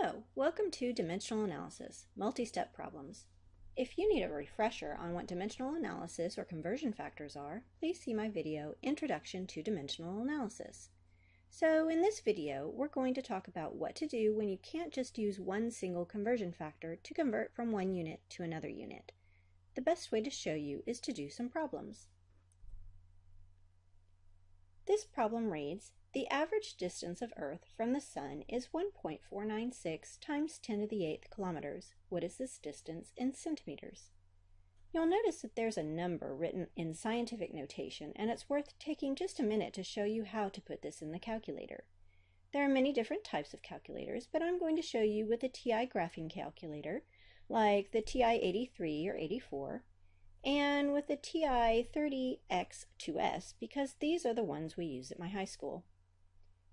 Hello, welcome to Dimensional Analysis, Multi-Step Problems. If you need a refresher on what dimensional analysis or conversion factors are, please see my video, Introduction to Dimensional Analysis. So in this video, we're going to talk about what to do when you can't just use one single conversion factor to convert from one unit to another unit. The best way to show you is to do some problems. This problem reads, the average distance of Earth from the Sun is 1.496 times 10 to the 8th kilometers. What is this distance in centimeters? You'll notice that there's a number written in scientific notation, and it's worth taking just a minute to show you how to put this in the calculator. There are many different types of calculators, but I'm going to show you with the TI graphing calculator, like the TI 83 or 84, and with the TI 30X2S, because these are the ones we use at my high school.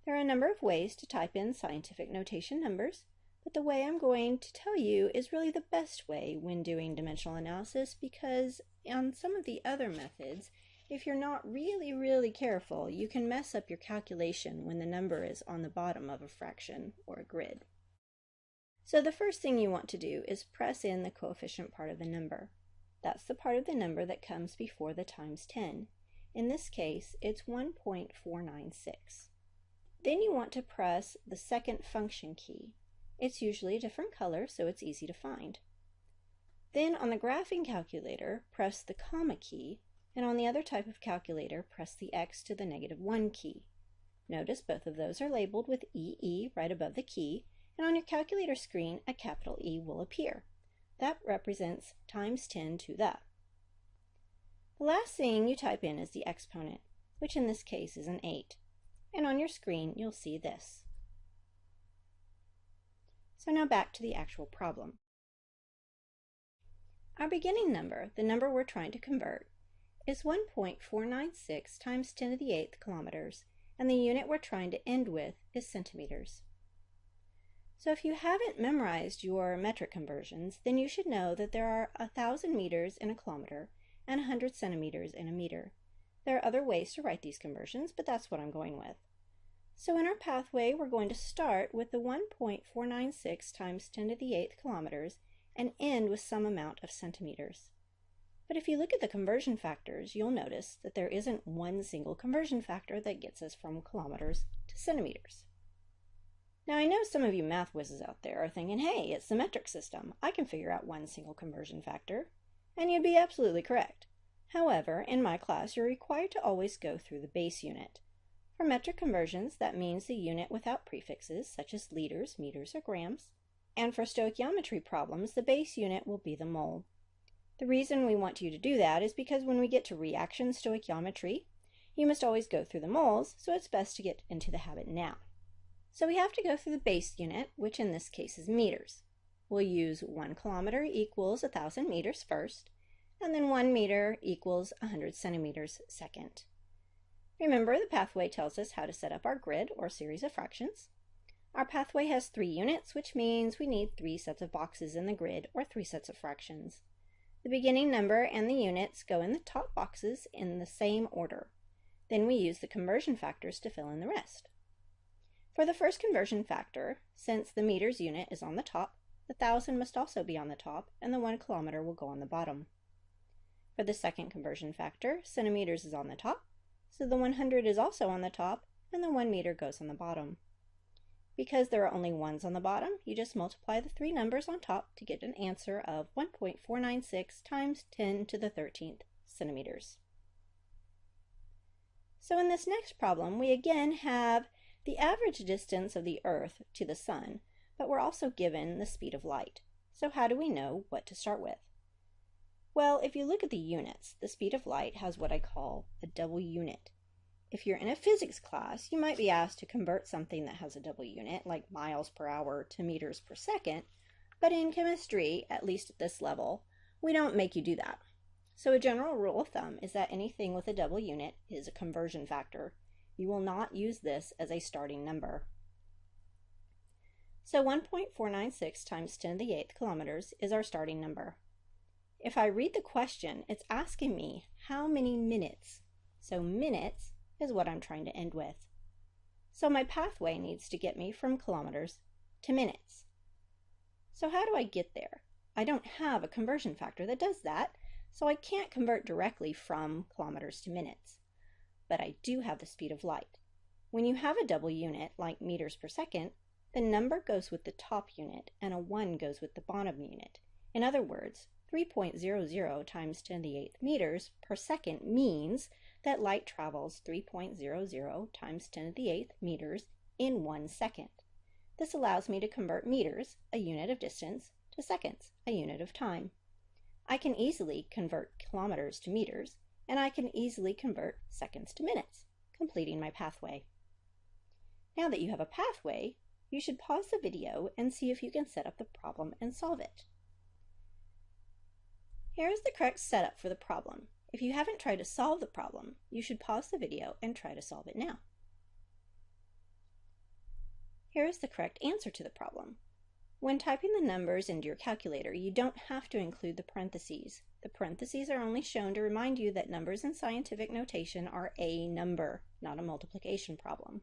There are a number of ways to type in scientific notation numbers, but the way I'm going to tell you is really the best way when doing dimensional analysis, because on some of the other methods, if you're not really careful, you can mess up your calculation when the number is on the bottom of a fraction or a grid. So the first thing you want to do is press in the coefficient part of the number. That's the part of the number that comes before the times 10. In this case, it's 1.496. Then you want to press the second function key. It's usually a different color, so it's easy to find. Then on the graphing calculator, press the comma key, and on the other type of calculator, press the x to the -1 key. Notice both of those are labeled with EE right above the key, and on your calculator screen, a capital E will appear. That represents times 10 to the. The last thing you type in is the exponent, which in this case is an 8. And on your screen, you'll see this. So now back to the actual problem. Our beginning number, the number we're trying to convert, is 1.496 times 10 to the 8th kilometers, and the unit we're trying to end with is centimeters. So if you haven't memorized your metric conversions, then you should know that there are 1,000 meters in a kilometer and 100 centimeters in a meter. There are other ways to write these conversions, but that's what I'm going with. So in our pathway, we're going to start with the 1.496 times 10 to the 8th kilometers and end with some amount of centimeters. But if you look at the conversion factors, you'll notice that there isn't one single conversion factor that gets us from kilometers to centimeters. Now I know some of you math whizzes out there are thinking, hey, it's the metric system. I can figure out one single conversion factor. And you'd be absolutely correct. However, in my class, you're required to always go through the base unit. For metric conversions, that means the unit without prefixes, such as liters, meters, or grams. And for stoichiometry problems, the base unit will be the mole. The reason we want you to do that is because when we get to reaction stoichiometry, you must always go through the moles, so it's best to get into the habit now. So we have to go through the base unit, which in this case is meters. We'll use 1 kilometer equals 1,000 meters first, and then 1 meter equals 100 centimeters second. Remember, the pathway tells us how to set up our grid or series of fractions. Our pathway has 3 units, which means we need 3 sets of boxes in the grid or 3 sets of fractions. The beginning number and the units go in the top boxes in the same order. Then we use the conversion factors to fill in the rest. For the first conversion factor, since the meters unit is on the top, the 1,000 must also be on the top, and the 1 kilometer will go on the bottom. For the second conversion factor, centimeters is on the top, so the 100 is also on the top, and the 1 meter goes on the bottom. Because there are only 1s on the bottom, you just multiply the 3 numbers on top to get an answer of 1.496 times 10 to the 13th centimeters. So in this next problem, we again have the average distance of the Earth to the Sun, but we're also given the speed of light. So how do we know what to start with? Well, if you look at the units, the speed of light has what I call a double unit. If you're in a physics class, you might be asked to convert something that has a double unit, like miles per hour to meters per second, but in chemistry, at least at this level, we don't make you do that. So a general rule of thumb is that anything with a double unit is a conversion factor. You will not use this as a starting number. So 1.496 times 10 to the 8th kilometers is our starting number. If I read the question, it's asking me how many minutes. So minutes is what I'm trying to end with. So my pathway needs to get me from kilometers to minutes. So how do I get there? I don't have a conversion factor that does that, so I can't convert directly from kilometers to minutes. But I do have the speed of light. When you have a double unit, like meters per second, the number goes with the top unit and a 1 goes with the bottom unit. In other words, 3.00 times 10 to the 8th meters per second means that light travels 3.00 times 10 to the 8th meters in 1 second. This allows me to convert meters, a unit of distance, to seconds, a unit of time. I can easily convert kilometers to meters, and I can easily convert seconds to minutes, completing my pathway. Now that you have a pathway, you should pause the video and see if you can set up the problem and solve it. Here is the correct setup for the problem. If you haven't tried to solve the problem, you should pause the video and try to solve it now. Here is the correct answer to the problem. When typing the numbers into your calculator, you don't have to include the parentheses. The parentheses are only shown to remind you that numbers in scientific notation are a number, not a multiplication problem.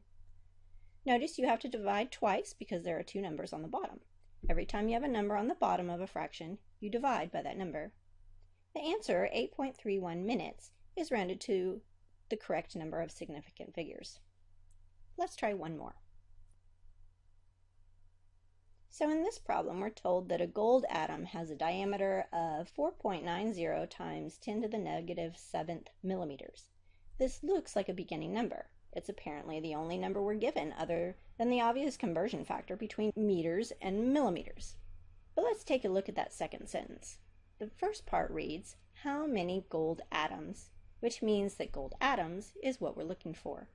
Notice you have to divide twice because there are 2 numbers on the bottom. Every time you have a number on the bottom of a fraction, you divide by that number. The answer, 8.31 minutes, is rounded to the correct number of significant figures. Let's try one more. So in this problem, we're told that a gold atom has a diameter of 4.90 times 10 to the negative 7th millimeters. This looks like a beginning number. It's apparently the only number we're given other than the obvious conversion factor between meters and millimeters. But let's take a look at that second sentence. The first part reads, how many gold atoms, which means that gold atoms is what we're looking for.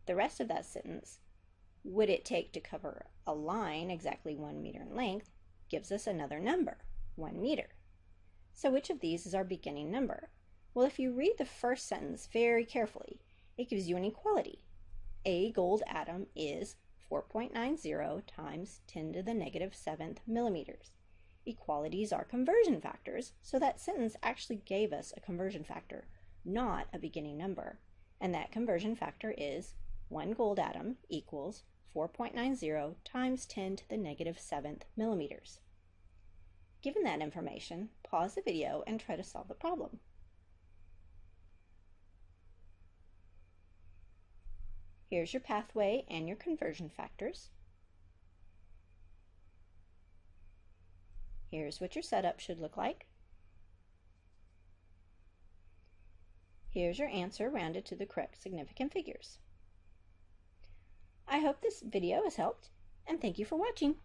The rest of that sentence, would it take to cover a line exactly 1 meter in length, gives us another number, 1 meter. So which of these is our beginning number? Well, if you read the first sentence very carefully, it gives you an equality. A gold atom is 4.90 times 10 to the negative 7th millimeters. Equalities are conversion factors, so that sentence actually gave us a conversion factor, not a beginning number. And that conversion factor is 1 gold atom equals 4.90 times 10 to the negative 7th millimeters. Given that information, pause the video and try to solve the problem. Here's your pathway and your conversion factors. Here's what your setup should look like. Here's your answer rounded to the correct significant figures. I hope this video has helped, and thank you for watching.